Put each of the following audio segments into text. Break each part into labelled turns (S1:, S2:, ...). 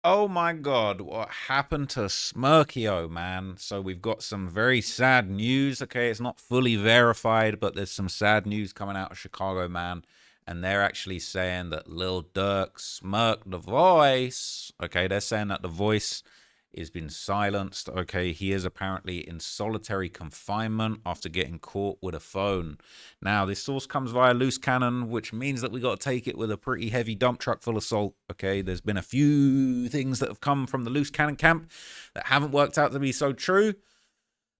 S1: Oh my God, what happened to Smirkio, man? So we've got some very sad news. Okay, it's not fully verified, but there's some sad news coming out of Chicago, man. And they're actually saying that Lil Durk smirked the voice. Okay, they're saying that the voice has been silenced. Okay, he is apparently in solitary confinement after getting caught with a phone. Now, this source comes via loose cannon, which means that we got to take it with a pretty heavy dump truck full of salt. Okay, there's been a few things that have come from the loose cannon camp that haven't worked out to be so true.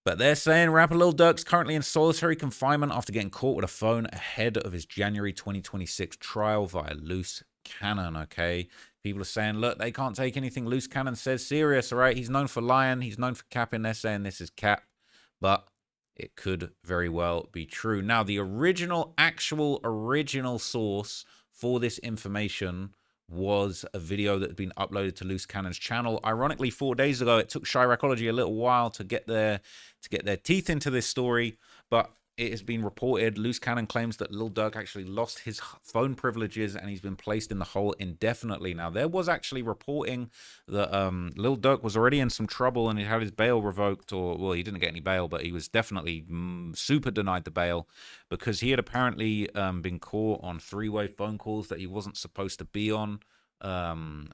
S1: But they're saying rapper Lil Durk's currently in solitary confinement after getting caught with a phone ahead of his January 2026 trial via loose cannon, okay? People are saying, look, they can't take anything loose cannon says serious, all right? He's known for lying. He's known for capping. They're saying this is cap. But it could very well be true. Now, the original source for this information was a video that had been uploaded to Loose Cannon's channel. Ironically, 4 days ago, it took Chiracology a little while to get their teeth into this story, but it has been reported. Loose Cannon claims that Lil Durk actually lost his phone privileges and he's been placed in the hole indefinitely. Now, there was actually reporting that Lil Durk was already in some trouble and he had his bail revoked, or, well, he didn't get any bail, but he was definitely super denied the bail because he had apparently been caught on three-way phone calls that he wasn't supposed to be on.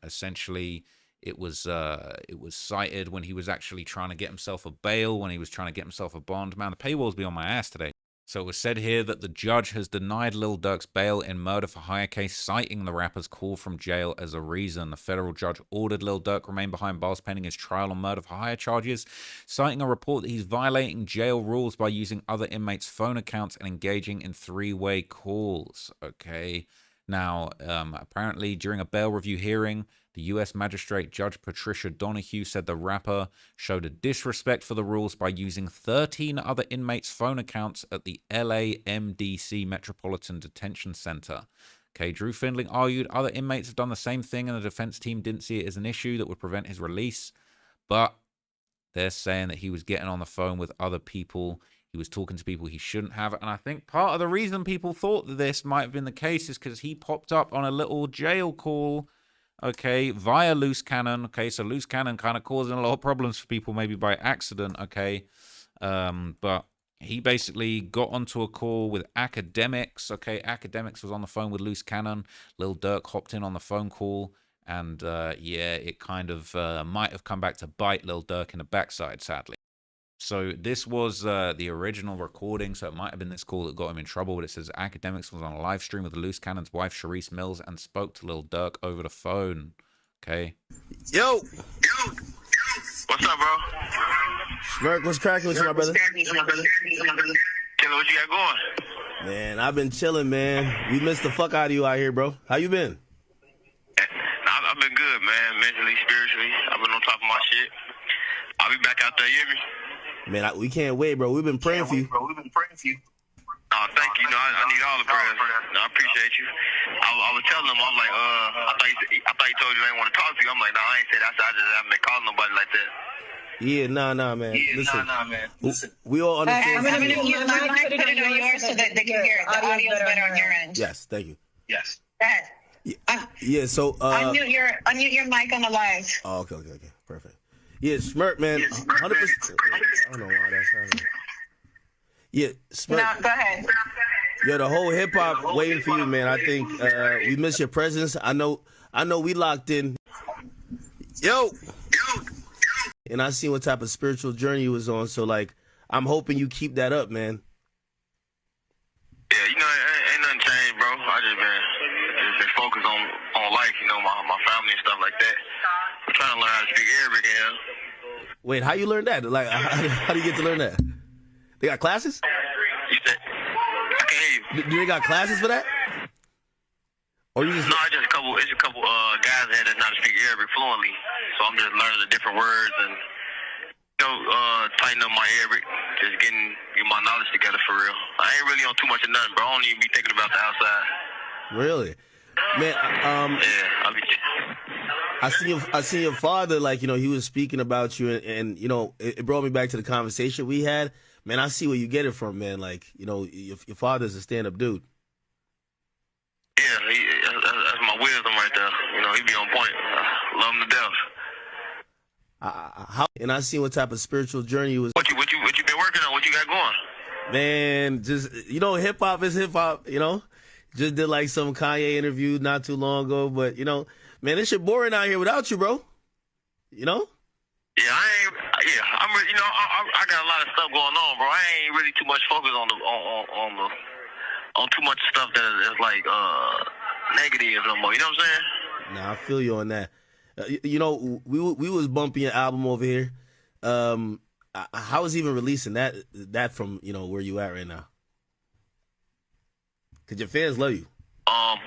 S1: Essentially, it was cited when he was actually trying to get himself a bail, when he was trying to get himself a bond. Man, the paywalls be on my ass today. So it was said here that the judge has denied Lil Durk's bail in murder for hire case, citing the rapper's call from jail as a reason. The federal judge ordered Lil Durk remain behind bars pending his trial on murder for hire charges, citing a report that he's violating jail rules by using other inmates' phone accounts and engaging in three-way calls. Okay. Now, apparently during a bail review hearing, the U.S. Magistrate Judge Patricia Donahue said the rapper showed a disrespect for the rules by using 13 other inmates' phone accounts at the LAMDC Metropolitan Detention Center. Okay, Drew Findling argued other inmates have done the same thing and the defense team didn't see it as an issue that would prevent his release, but they're saying that he was getting on the phone with other people. He was talking to people he shouldn't have. And I think part of the reason people thought that this might have been the case is because he popped up on a little jail call, okay, via Loose Cannon. Okay, so Loose Cannon kind of causing a lot of problems for people maybe by accident, okay? But he basically got onto a call with Academics, okay? Academics was on the phone with Loose Cannon. Lil Durk hopped in on the phone call. And, yeah, it kind of might have come back to bite Lil Durk in the backside, sadly. So this was the original recording, so it might have been this call that got him in trouble, but it says Academics was on a live stream with Loose Cannon's wife, Sharice Mills, and spoke to Lil Durk over the phone. Okay?
S2: Yo!
S3: What's up, bro?
S2: Smirk, what's cracking with you, my brother?
S3: Killer, what you got going?
S2: Man, I've been chilling, man. We missed the fuck out of you out here, bro. How you been?
S3: I've been good, man. Mentally, spiritually. I've been on top of my shit. I'll be back out there, you hear me?
S2: Man, we can't wait, bro. We've been praying for you.
S3: Oh, thank you. No, I need all the prayers. No, I appreciate you. I was telling him, I'm like, I thought he told you I didn't want to talk to you. I'm like, no, I ain't said that. I just haven't been calling nobody like that.
S2: Yeah, nah, man. Listen. We all understand.
S4: I'm going to mute your mic, put it on yours so that they can hear it. The audio's better on your end.
S2: Yes, thank you.
S3: Yes.
S4: Go ahead.
S2: Yeah, so
S4: Unmute your mic on the live.
S2: Oh, okay, perfect. Yeah, Smirk, man, 100%. I don't know why that's happening. Yeah, Smirk.
S4: No, go ahead.
S2: Yo, the whole hip hop waiting for you, man. I think we miss your presence. I know we locked in. Yo. And I seen what type of spiritual journey you was on, so like I'm hoping you keep that up, man.
S3: Yeah, ain't nothing changed, bro. I just been focused on life, my family and stuff like that. I'm trying to learn how to speak Arabic again.
S2: Wait, how you learn that? Like, how do you get to learn that? They got classes?
S3: You said, I can't hear you.
S2: Do they got classes for that? Or you just...
S3: No, it's a couple guys here that know how to speak Arabic fluently. So I'm just learning the different words and, tighten up my Arabic. Just getting my knowledge together for real. I ain't really on too much of nothing, bro. I don't even be thinking about the outside.
S2: Really? Man,
S3: yeah,
S2: I seen your father, like, he was speaking about you and it brought me back to the conversation we had. Man, I see where you get it from, man. Like, your father's a stand-up dude.
S3: Yeah, that's my wisdom right there. He be on point. Love him to death.
S2: And I seen what type of spiritual journey you was.
S3: What you been working on? What you got going?
S2: Man, just hip hop is hip hop. Just did like some Kanye interview not too long ago, but man, this shit boring out here without you, bro.
S3: Yeah, I'm. I got a lot of stuff going on, bro. I ain't really too much focus on too much stuff that is like negative no more. You know what I'm saying?
S2: Nah, I feel you on that. We was bumping your album over here. How was even releasing that from where you at right now? Cause your fans love you.
S3: Honestly,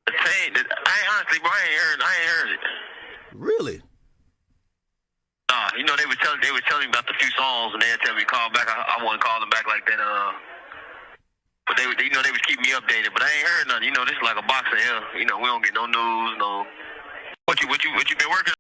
S3: I ain't heard it.
S2: Really?
S3: Nah, they was telling me about the few songs, and they had tell me to call back. I wouldn't call them back like that. But they was keeping me updated. But I ain't heard nothing. This is like a box of hell. We don't get no news, no. What you been working on?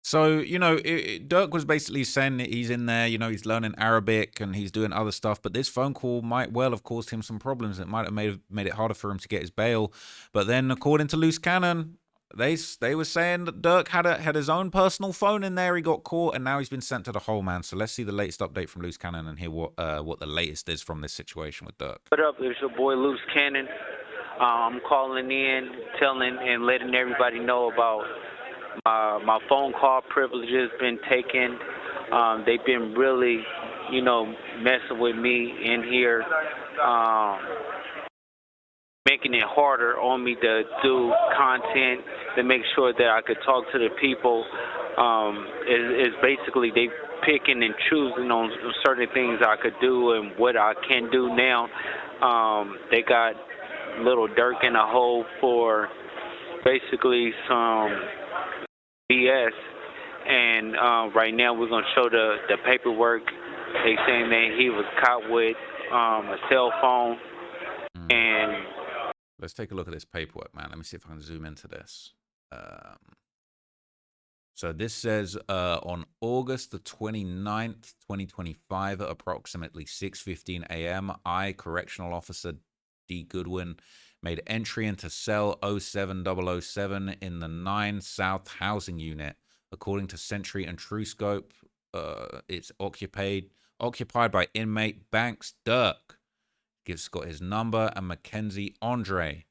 S1: So, Durk was basically saying that he's in there, he's learning Arabic and he's doing other stuff, but this phone call might well have caused him some problems. It might have made it harder for him to get his bail. But then, according to Loose Cannon, they were saying that Durk had his own personal phone in there. He got caught, and now he's been sent to the hole, man. So let's see the latest update from Loose Cannon and hear what the latest is from this situation with Durk.
S5: What up? It's your boy Loose Cannon. I'm calling in, telling and letting everybody know about my phone call privileges been taken. They've been really, messing with me in here, making it harder on me to do content, to make sure that I could talk to the people. It's basically they picking and choosing on certain things I could do and what I can do now. They got Lil Durk in a hole for basically some BS, and right now we're gonna show the paperwork. They saying that he was caught with a cell phone, and
S1: let's take a look at this paperwork, man. Let me see if I can zoom into this. So this says on August the 29th, 2025, at approximately 6:15 a.m., I, Correctional Officer D. Goodwin, made entry into cell 07007 in the 9 South Housing Unit. According to Sentry and TrueScope, it's occupied by inmate Banks Durk. It's got his number and Mackenzie Andre.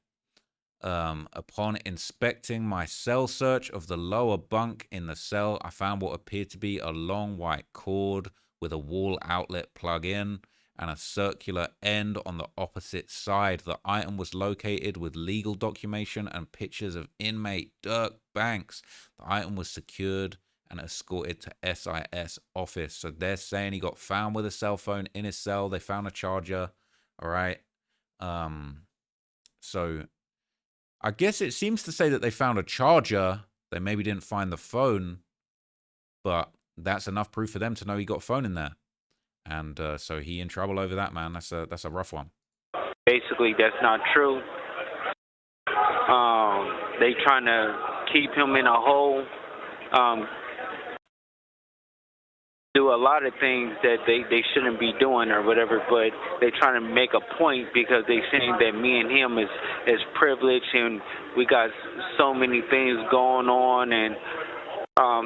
S1: Upon inspecting my cell search of the lower bunk in the cell, I found what appeared to be a long white cord with a wall outlet plug-in and a circular end on the opposite side. The item was located with legal documentation and pictures of inmate Durk Banks. The item was secured and escorted to SIS office. So they're saying he got found with a cell phone in his cell. They found a charger. All right. So I guess it seems to say that they found a charger. They maybe didn't find the phone, but that's enough proof for them to know he got a phone in there. And so he in trouble over that, man. That's a rough one.
S5: Basically, that's not true. They trying to keep him in a hole. Do a lot of things that they shouldn't be doing or whatever, but they trying to make a point because they saying that me and him is privileged and we got so many things going on, and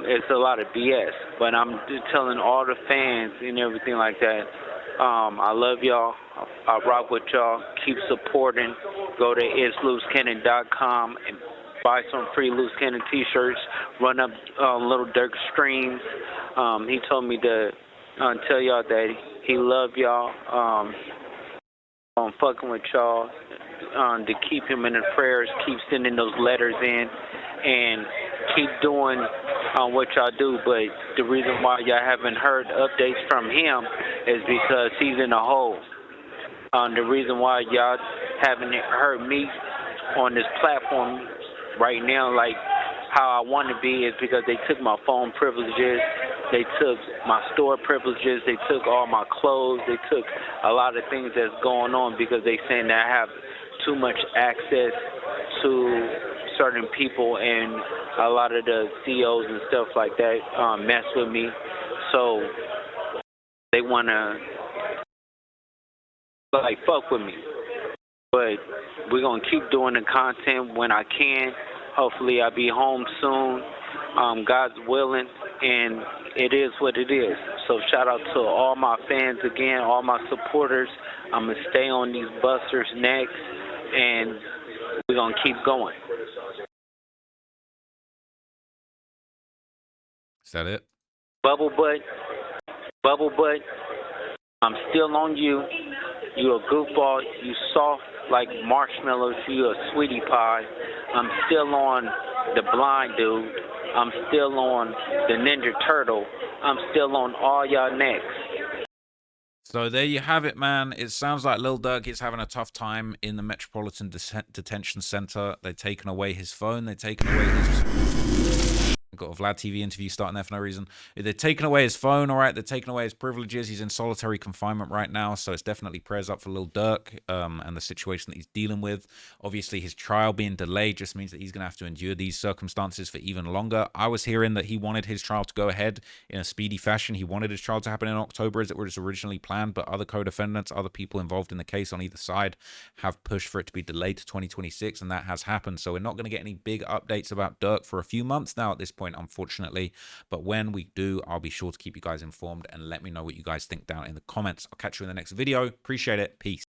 S5: it's a lot of BS. But I'm telling all the fans and everything like that, I love y'all. I rock with y'all. Keep supporting. Go to itsloosecannon.com and buy some free Loose Cannon t-shirts. Run up Lil Durk streams. He told me to tell y'all that he love y'all. I'm fucking with y'all. To keep him in the prayers, keep sending those letters in, and keep doing what y'all do. But the reason why y'all haven't heard updates from him is because he's in a hole. The reason why y'all haven't heard me on this platform right now, like how I want to be, is because they took my phone privileges, they took my store privileges, they took all my clothes, they took a lot of things that's going on because they saying that I have too much access to certain people, and a lot of the CEOs and stuff like that mess with me. So they want to fuck with me. But we're going to keep doing the content when I can. Hopefully I'll be home soon. God's willing, and it is what it is. So shout out to all my fans again, all my supporters. I'm going to stay on these busters' necks, and we're going to keep going.
S1: Is that it?
S5: Bubble butt, I'm still on you. You a goofball. You soft like marshmallows. You a sweetie pie. I'm still on the blind dude. I'm still on the Ninja Turtle. I'm still on all y'all necks.
S1: So there you have it, man. It sounds like Lil Durk is having a tough time in the Metropolitan Detention Center. They've taken away his phone. They've taken away his... Got a Vlad TV interview starting there for no reason. They're taking away his phone, all right? They're taking away his privileges. He's in solitary confinement right now, so it's definitely prayers up for Lil Durk and the situation that he's dealing with. Obviously, his trial being delayed just means that he's going to have to endure these circumstances for even longer. I was hearing that he wanted his trial to go ahead in a speedy fashion. He wanted his trial to happen in October as it was originally planned, but other co-defendants, other people involved in the case on either side have pushed for it to be delayed to 2026, and that has happened. So we're not going to get any big updates about Durk for a few months now at this point, unfortunately, but when we do, I'll be sure to keep you guys informed and let me know what you guys think down in the comments. I'll catch you in the next video. Appreciate it. Peace.